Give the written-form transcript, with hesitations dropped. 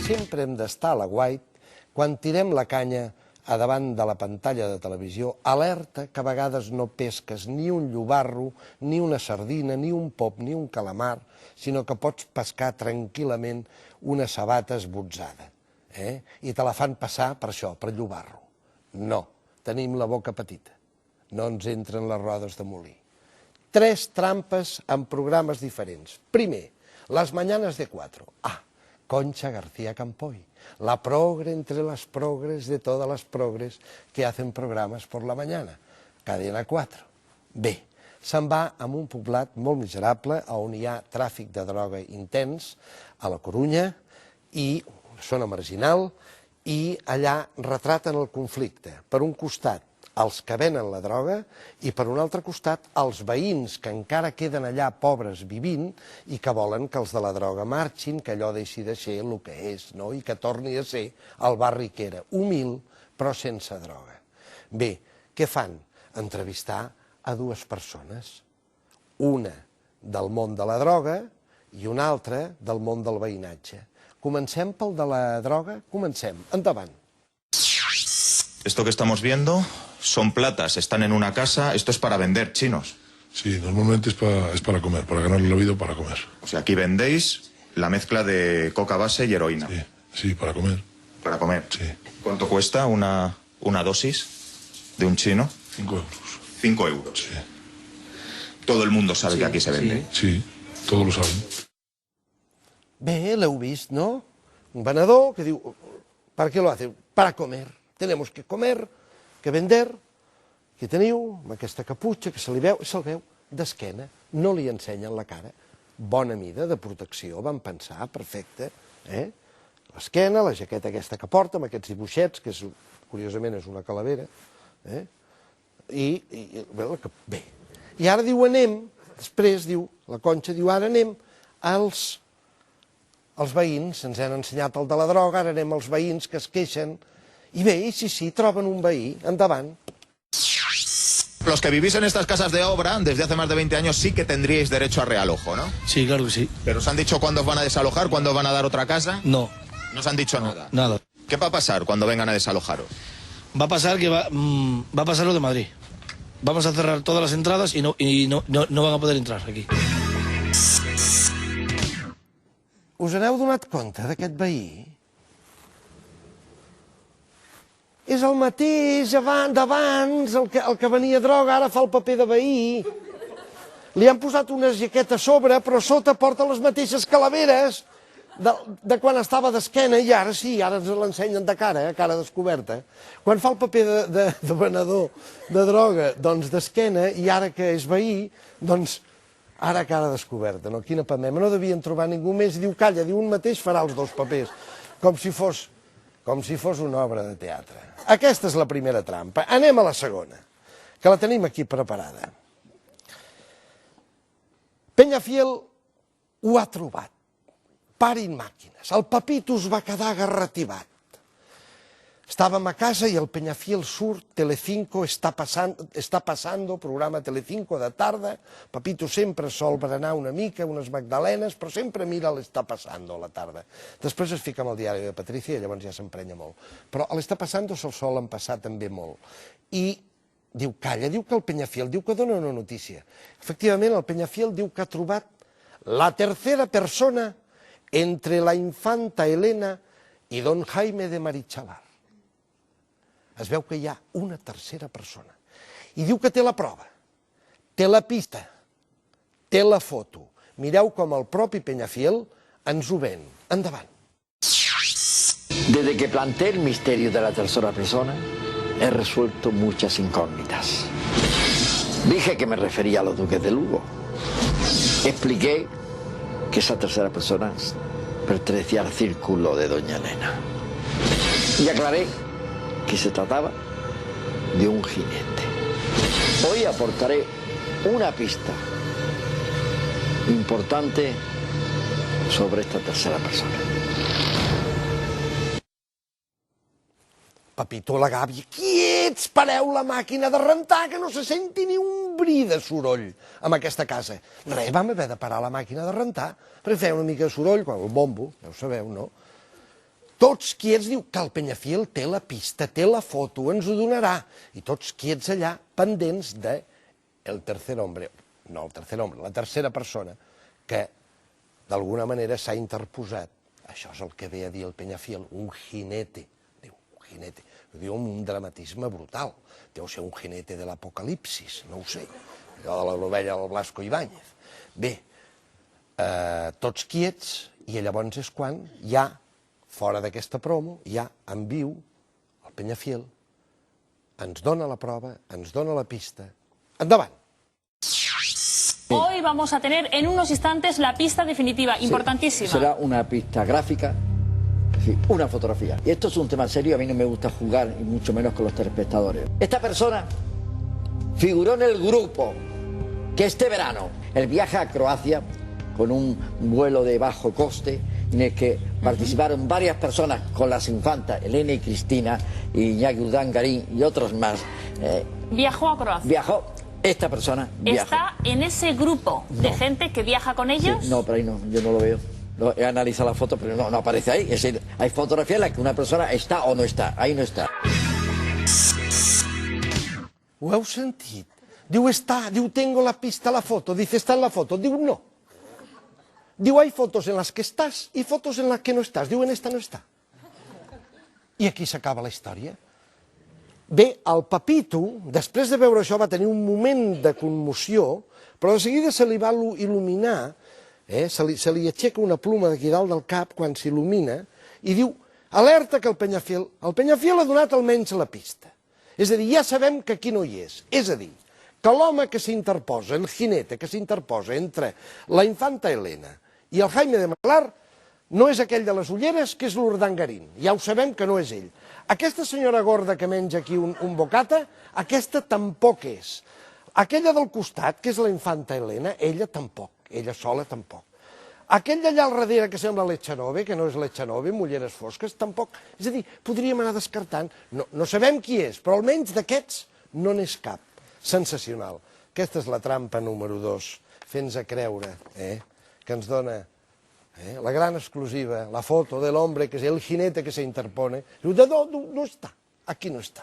sempre hem d'estar a l'aguait quan tirem la canya a davant de la pantalla de televisió, alerta que a vegades no pesques ni un llobarro, ni una sardina, ni un pop, ni un calamar, sinó que pots pescar tranquil·lament una sabata esbotzada. I te la fan passar per això, per llobarro. No, tenim la boca petita. No ens entren les rodes de molí. 3 trampes en programes diferents. Primer, Las Mañanas de 4. Concha García Campoy, la progre entre las progres de todas las progres que hacen programas por la mañana. Cadena 4. Bé, se'n va amb un poblat molt miserable on hi ha tràfic de droga intens, a la Corunya, i zona marginal, i allà retraten el conflicte. Per un costat, els que venen la droga, i per un altre costat, els veïns que encara queden allà pobres vivint i que volen que els de la droga marxin, que allò deixi de ser el que és, i que torni a ser el barri que era, humil, però sense droga. Bé, què fan? Entrevistar a 2 persones. Una del món de la droga i una altra del món del veïnatge. Comencem pel de la droga? Comencem. Endavant. Esto que estamos viendo son platas, están en una casa, esto es para vender, chinos. Sí, normalmente es para comer, para ganar la vida o para comer. O sea, aquí vendéis la mezcla de coca base y heroína. Sí, para comer. Para comer. Sí. ¿Cuánto cuesta una dosis de un chino? 5 euros. 5 euros. Sí. Todo el mundo sabe que aquí se vende. Sí, todos lo saben. Bé, l'heu vist, no? Un venedor que diu, ¿para qué lo hace? Para comer. Tenemos que comer, que vender. Aquí teniu, amb aquesta caputxa que se'l veu d'esquena, no li ensenyen la cara. Bona mida de protecció, van pensar, perfecte. L'esquena, la jaqueta aquesta que porta, amb aquests dibuixets, que curiosament és una calavera. Bé. I ara diu, anem, després diu, la Conxa diu, ara anem als veïns, ens han ensenyat el de la droga, ara anem als veïns que es queixen. I bé, sí, troben un veí, endavant. Los que vivís en estas casas de obra desde hace más de 20 años sí que tendríais derecho a realojo, ¿no? Sí, claro que sí. ¿Pero os han dicho cuándo os van a desalojar, cuándo os van a dar otra casa? No. ¿No os han dicho nada? Nada. ¿Qué va a pasar cuando vengan a desalojaros? Va a pasar que va a pasar lo de Madrid. Vamos a cerrar todas las entradas y no van a poder entrar aquí. Us n'heu donat compte d'aquest veí? És el mateix d'abans, el que venia droga, ara fa el paper de veí. Li han posat una jaqueta a sobre, però sota porta les mateixes calaveres de quan estava d'esquena, i ara sí, ara ens l'ensenyen de cara, cara descoberta. Quan fa el paper de venedor de droga, doncs d'esquena, i ara que és veí, doncs ara cara descoberta. Quina pamema, no devien trobar ningú més. Diu, calla, diu, un mateix farà els 2 papers, com si fos una obra de teatre. Aquesta és la primera trampa. Anem a la segona, que la tenim aquí preparada. Peñafiel ho ha trobat. Parin màquines. El Papito es va quedar garrativat. Estàvem a casa i el Peñafiel surt, Telecinco està passando, programa Telecinco de tarda. Papito sempre sol berenar una mica, unes magdalenes, però sempre mira l'està passando a la tarda. Després es fica amb el diari de Patricia i llavors ja s'emprenya molt. Però l'està passando se'l solen passar també molt. I diu, calla, diu que el Peñafiel, diu que dona una notícia. Efectivament, el Peñafiel diu que ha trobat la tercera persona entre la infanta Elena i don Jaime de Marichalar. Es veu que hi ha una tercera persona. I diu que té la prova, té la pista, té la foto. Mireu com el propi Peñafiel ens ho ven. Endavant. Desde que planteé el misterio de la tercera persona, he resuelto muchas incógnitas. Dije que me refería a los duques de Lugo. Expliqué que esa tercera persona pertenecía al círculo de doña Elena. Y aclaré que se trataba de un jinete. Hoy aportaré una pista importante sobre esta tercera persona. Papito, la gàbia, quiets, pareu la màquina de rentar, que no se senti ni un bri de soroll en aquesta casa. Res, vam haver de parar la màquina de rentar, perquè feia una mica de soroll, quan el bombo, ja ho sabeu, no? Tots quiets, diu que el Peñafiel té la pista, té la foto, ens ho donarà. I tots quiets allà, pendents de el tercer hombre, no el tercer hombre, la tercera persona, que d'alguna manera s'ha interposat. Això és el que ve a dir el Peñafiel, un jinete, diu, un jinete. Ho diu amb un dramatisme brutal. Deu ser un jinete de l'apocalipsis, no ho sé. Allò de la novella del Blasco Ibáñez. Bé, tots quiets, i llavors és quan ja, fora d'aquesta promo, ja en viu, el Peñafiel ens dona la prova, ens dona la pista. Endavant! Hoy vamos a tener en unos instantes la pista definitiva, importantísima. Será una pista gráfica, sí, una fotografía. Y esto es un tema serio, a mí no me gusta jugar, y mucho menos con los telespectadores. Esta persona figuró en el grupo que este verano el viaje a Croacia con un vuelo de bajo coste en el que participaron varias personas con las infantas Elena y Cristina, y Iñaki Urdangarín y otros más. Viajó a Croacia. Viajó, esta persona viajó. ¿Está en ese grupo de gente que viaja con ellos? Sí, no, pero ahí no, yo no lo veo. He analizado la foto, pero no aparece ahí. Es decir, hay fotografías en las que una persona está o no está. Ahí no está. Ho heu sentit? Diu, està, diu, tengo la pista, la foto. Dice, está en la foto. Diu, no. Diu, hay fotos en las que estás y fotos en las que no estás. Diu, en esta no està. I aquí s'acaba la història. Bé, el Pepito, després de veure això, va tenir un moment de commoció, però de seguida se li va il·luminar, se li aixeca una pluma d'aquí dalt del cap quan s'il·lumina, i diu, alerta que el Peñafiel ha donat almenys la pista. És a dir, ja sabem que aquí no hi és. És a dir, que l'home que s'interposa, el jinete que s'interposa entre la infanta Elena i el Jaime de Manglar no és aquell de les ulleres, que és l'Urdangarín. Ja ho sabem que no és ell. Aquesta senyora gorda que menja aquí un bocata, aquesta tampoc és. Aquella del costat, que és la infanta Elena, ella tampoc, ella sola tampoc. Aquell d'allà al darrere que sembla l'Echanove, que no és l'Echanove, amb ulleres fosques, tampoc. És a dir, podríem anar descartant. No sabem qui és, però almenys d'aquests no n'és cap. Sensacional. Aquesta és la trampa número 2. Fent-nos creure que ens dona la gran exclusiva, la foto de l'home que és el jinete que se interpone. Diu, no està, aquí no està.